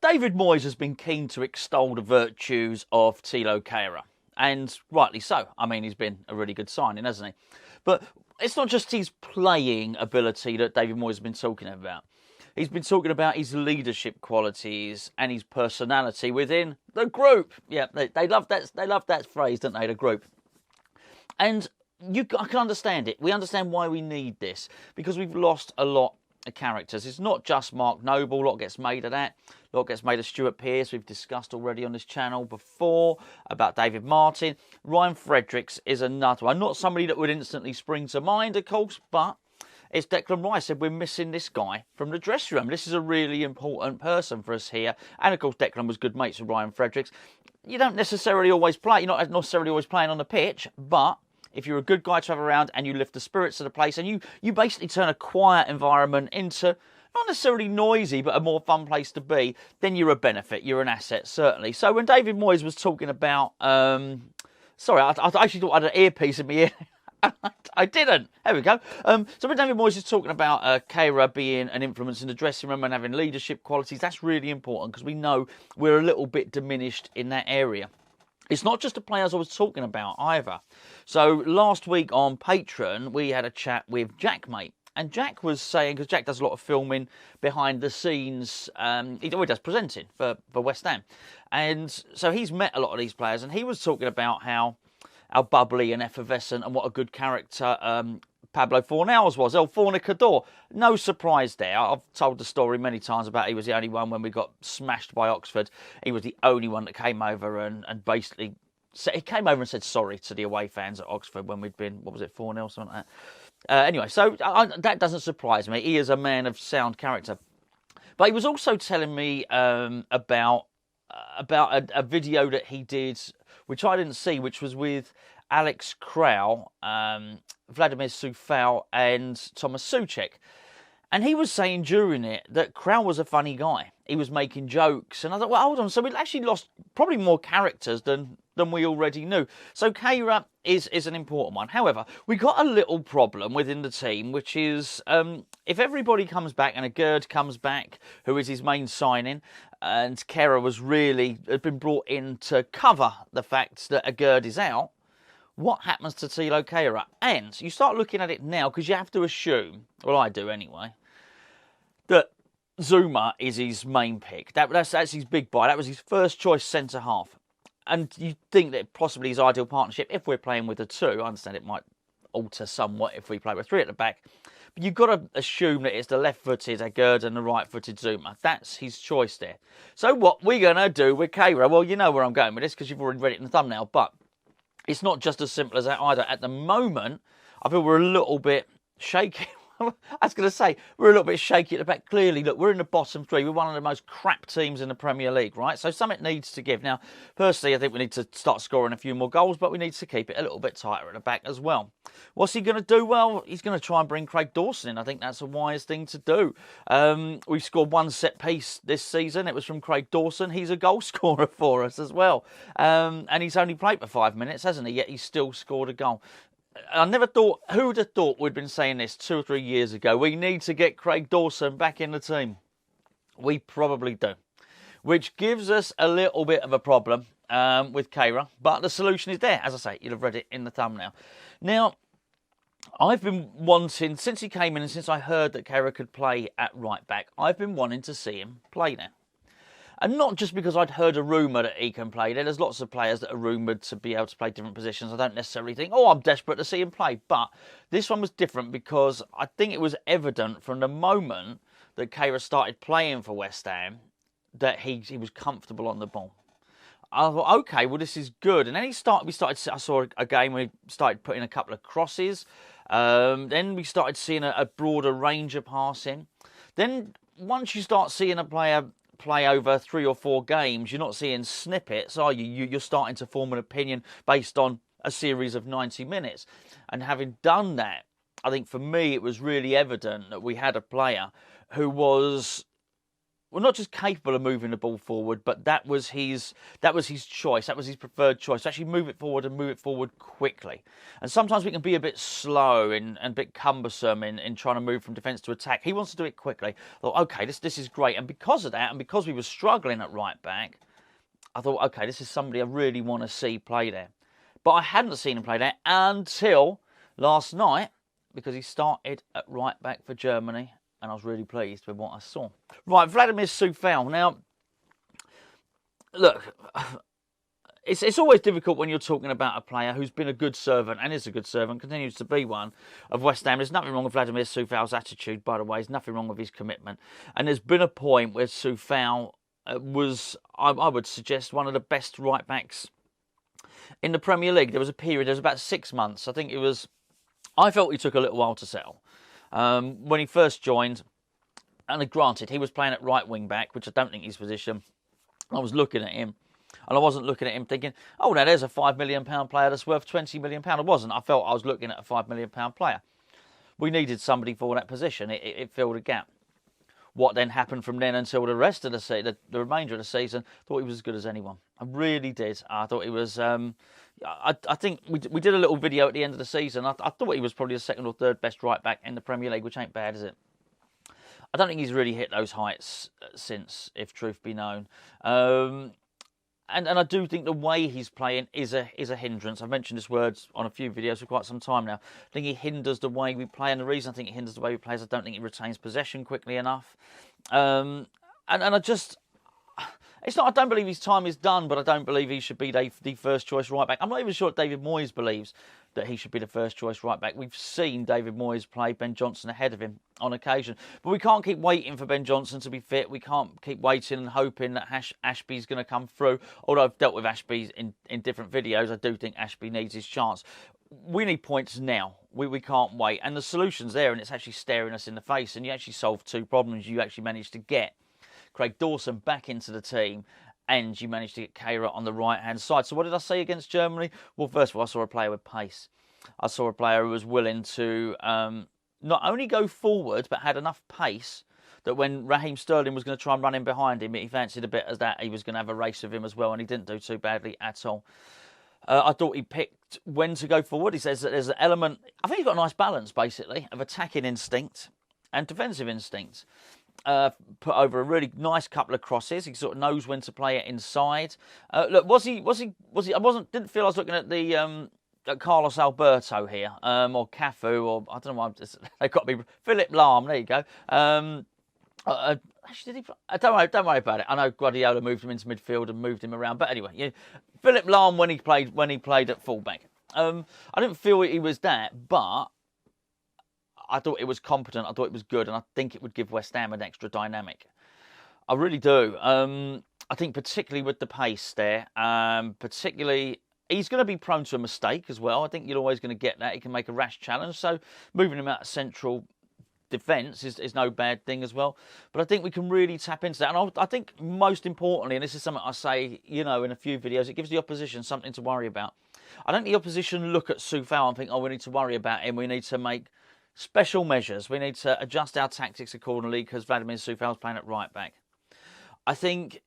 David Moyes has been keen to extol the virtues of Thilo Kehrer, and rightly so. I mean, he's been a really good signing, hasn't he? But it's not just his playing ability that David Moyes has been talking about. He's been talking about his leadership qualities and his personality within the group. Yeah, they love that. They love that phrase, don't they? The group. And I can understand it. We understand why we need this, because we've lost a lot of characters. It's not just Mark Noble. A lot gets made of that. A lot gets made of Stuart Pearce. We've discussed already on this channel before about David Martin. Ryan Fredericks is another one. Not somebody that would instantly spring to mind, of course, but it's Declan Rice said we're missing this guy from the dressing room. This is a really important person for us here. And of course, Declan was good mates with Ryan Fredericks. You don't necessarily always play. You're not necessarily always playing on the pitch, but if you're a good guy to have around and you lift the spirits of the place and you basically turn a quiet environment into not necessarily noisy, but a more fun place to be, then you're a benefit. You're an asset, certainly. So when David Moyes was talking about... sorry, I actually thought I had an earpiece in my ear. I didn't. There we go. So when David Moyes is talking about Kehrer being an influence in the dressing room and having leadership qualities, that's really important because we know we're a little bit diminished in that area. It's not just the players I was talking about either. So last week on Patreon, we had a chat with Jack, mate. And Jack was saying, because Jack does a lot of filming behind the scenes, he always does presenting for West Ham. And so he's met a lot of these players, and he was talking about how bubbly and effervescent and what a good character Pablo Fornals was, El Fornicador. No surprise there. I've told the story many times about he was the only one when we got smashed by Oxford. He was the only one that came over and basically... he came over and said sorry to the away fans at Oxford when we'd been, 4-0, something like that. Anyway, so that doesn't surprise me. He is a man of sound character. But he was also telling me about a video that he did, which I didn't see, which was with Alex Crow, Vladimir Coufal and Thomas Souček. And he was saying during it that Crow was a funny guy. He was making jokes. And I thought, well, hold on. So we'd actually lost probably more characters than we already knew. So Kehrer is an important one. However, we got a little problem within the team, which is if everybody comes back and a Gerd comes back, who is his main signing, and Kehrer had been brought in to cover the fact that a Gerd is out, what happens to Thilo Kehrer? And you start looking at it now, because you have to assume, well, I do anyway, that Zuma is his main pick. That's his big buy. That was his first choice centre-half. And you think that possibly his ideal partnership, if we're playing with a two, I understand it might alter somewhat if we play with three at the back, but you've got to assume that it's the left-footed Agerd and the right-footed Zuma. That's his choice there. So what we're going to do with Kehrer, well, you know where I'm going with this because you've already read it in the thumbnail, but it's not just as simple as that either. At the moment, I feel we're a little bit shaky. I was going to say, we're a little bit shaky at the back. Clearly, look, we're in the bottom three. We're one of the most crap teams in the Premier League, right? So something needs to give. Now, personally, I think we need to start scoring a few more goals, but we need to keep it a little bit tighter at the back as well. What's he going to do? Well, he's going to try and bring Craig Dawson in. I think that's a wise thing to do. We've scored one set piece this season. It was from Craig Dawson. He's a goal scorer for us as well. And he's only played for 5 minutes, hasn't he? Yet he's still scored a goal. I never thought, who would have thought we'd been saying this 2 or 3 years ago? We need to get Craig Dawson back in the team. We probably do. Which gives us a little bit of a problem with Kehrer. But the solution is there. As I say, you'll have read it in the thumbnail. Now, I've been wanting, since he came in and since I heard that Kehrer could play at right back, I've been wanting to see him play now. And not just because I'd heard a rumour that he can play there. There's lots of players that are rumoured to be able to play different positions. I don't necessarily think, oh, I'm desperate to see him play. But this one was different because I think it was evident from the moment that Kehrer started playing for West Ham that he was comfortable on the ball. I thought, okay, well, this is good. And then I saw a game where he started putting a couple of crosses. Then we started seeing a broader range of passing. Then once you start seeing a player play over 3 or 4 games, you're not seeing snippets, are you? You're starting to form an opinion based on a series of 90 minutes. And having done that, I think for me it was really evident that we had a player who was well, not just capable of moving the ball forward, but that was his choice. That was his preferred choice, to actually move it forward and move it forward quickly. And sometimes we can be a bit slow and a bit cumbersome in trying to move from defence to attack. He wants to do it quickly. I thought, okay, this is great. And because of that, and because we were struggling at right back, I thought, okay, this is somebody I really want to see play there. But I hadn't seen him play there until last night, because he started at right back for Germany, and I was really pleased with what I saw. Right, Vladimir Coufal. Now, look, it's always difficult when you're talking about a player who's been a good servant, and is a good servant, continues to be one, of West Ham. There's nothing wrong with Vladimir Coufal's attitude, by the way. There's nothing wrong with his commitment. And there's been a point where Coufal was, I would suggest, one of the best right-backs in the Premier League. There was a period, there was about 6 months. I felt he took a little while to settle. When he first joined, and granted, he was playing at right wing back, which I don't think is his position. I was looking at him, and I wasn't looking at him thinking, oh, now there's a £5 million player that's worth £20 million. I wasn't. I felt I was looking at a £5 million player. We needed somebody for that position. It filled a gap. What then happened from then until the rest of the remainder of the season, I thought he was as good as anyone. I really did. I thought he was. I think we did a little video at the end of the season. I thought he was probably the second or third best right back in the Premier League, which ain't bad, is it? I don't think he's really hit those heights since, if truth be known. And I do think the way he's playing is a hindrance. I've mentioned this word on a few videos for quite some time now. I think he hinders the way we play, and the reason I think he hinders the way we play is I don't think he retains possession quickly enough. And I just... It's not, I don't believe his time is done, but I don't believe he should be the first choice right back. I'm not even sure David Moyes believes that he should be the first choice right back. We've seen David Moyes play Ben Johnson ahead of him on occasion. But we can't keep waiting for Ben Johnson to be fit. We can't keep waiting and hoping that Ashby's going to come through. Although I've dealt with Ashby in different videos, I do think Ashby needs his chance. We need points now. We can't wait. And the solution's there, and it's actually staring us in the face. And you actually solve two problems. You actually managed to get Craig Dawson back into the team, and you managed to get Kehrer on the right-hand side. So what did I say against Germany? Well, first of all, I saw a player with pace. I saw a player who was willing to not only go forward, but had enough pace that when Raheem Sterling was going to try and run in behind him, he fancied a bit as that he was going to have a race with him as well, and he didn't do too badly at all. I thought he picked when to go forward. He says that there's an element, I think he's got a nice balance, basically, of attacking instinct and defensive instinct. Put over a really nice couple of crosses. He sort of knows when to play it inside. Look, was he? Didn't feel I was looking at the at Carlos Alberto here, or Cafu, or I don't know why. They've got to be Philip Lahm. There you go. Actually, did he? Don't worry about it. I know Guardiola moved him into midfield and moved him around, but anyway, yeah, Philip Lahm when he played at fullback. I didn't feel he was that, but I thought it was competent, I thought it was good, and I think it would give West Ham an extra dynamic. I really do. I think particularly with the pace there, particularly, he's going to be prone to a mistake as well. I think you're always going to get that. He can make a rash challenge, so moving him out of central defence is no bad thing as well. But I think we can really tap into that. And I think most importantly, and this is something I say, in a few videos, it gives the opposition something to worry about. I don't think the opposition look at Coufal and think, oh, we need to worry about him. We need to make special measures. We need to adjust our tactics accordingly because Vladimir Coufal's playing at right back. I think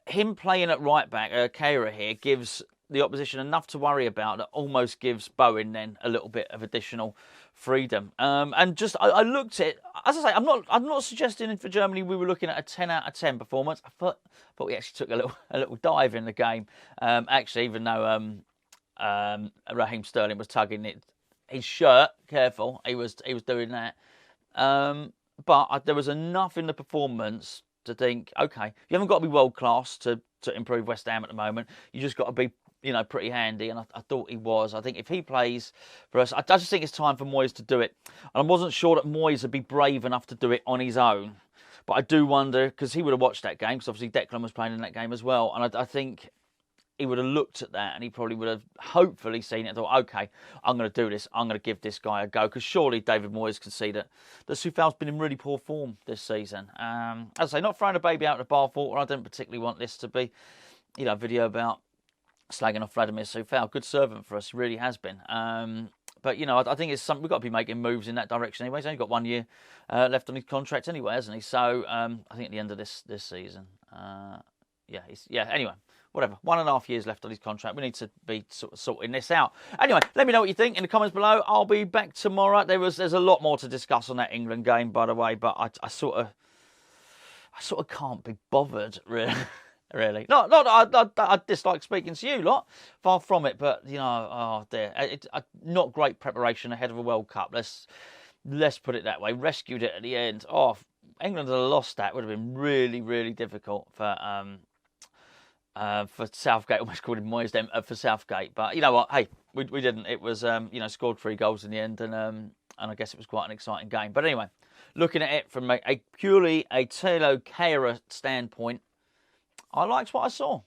him playing at right back, Kehrer here, gives the opposition enough to worry about that almost gives Bowen then a little bit of additional freedom. And just I looked at, as I say, I'm not suggesting for Germany we were looking at a 10 out of 10 performance. I thought we actually took a little dive in the game. Actually, even though Raheem Sterling was tugging his shirt, careful, he was doing that. But there was enough in the performance to think, okay, you haven't got to be world class to improve West Ham at the moment. You just got to be, pretty handy. And I thought he was. I think if he plays for us, I just think it's time for Moyes to do it. And I wasn't sure that Moyes would be brave enough to do it on his own. But I do wonder, because he would have watched that game, because obviously Declan was playing in that game as well. And I think he would have looked at that and he probably would have hopefully seen it and thought, okay, I'm going to do this. I'm going to give this guy a go. Because surely David Moyes could see that Coufal's been in really poor form this season. As I say, not throwing a baby out of the bathwater. I don't particularly want this to be, a video about slagging off Vladimir Coufal. Good servant for us, really has been. But you know, I think it's something we've got to be making moves in that direction anyway. He's only got 1 year left on his contract anyway, hasn't he? So I think at the end of this season, Anyway, whatever. 1.5 years left on his contract. We need to be sort of sorting this out. Anyway, let me know what you think in the comments below. I'll be back tomorrow. There's a lot more to discuss on that England game, by the way, but I sort of can't be bothered, really. Really, not I dislike speaking to you lot. Far from it, but you know, oh dear, not great preparation ahead of a World Cup. Let's put it that way. Rescued it at the end. Oh, if England had lost that, would have been really, really difficult for Southgate. Almost called him Moyes then for Southgate, but you know what? Hey, we didn't. It was scored 3 goals in the end, and I guess it was quite an exciting game. But anyway, looking at it from a purely Thilo Kehrer standpoint, I liked what I saw.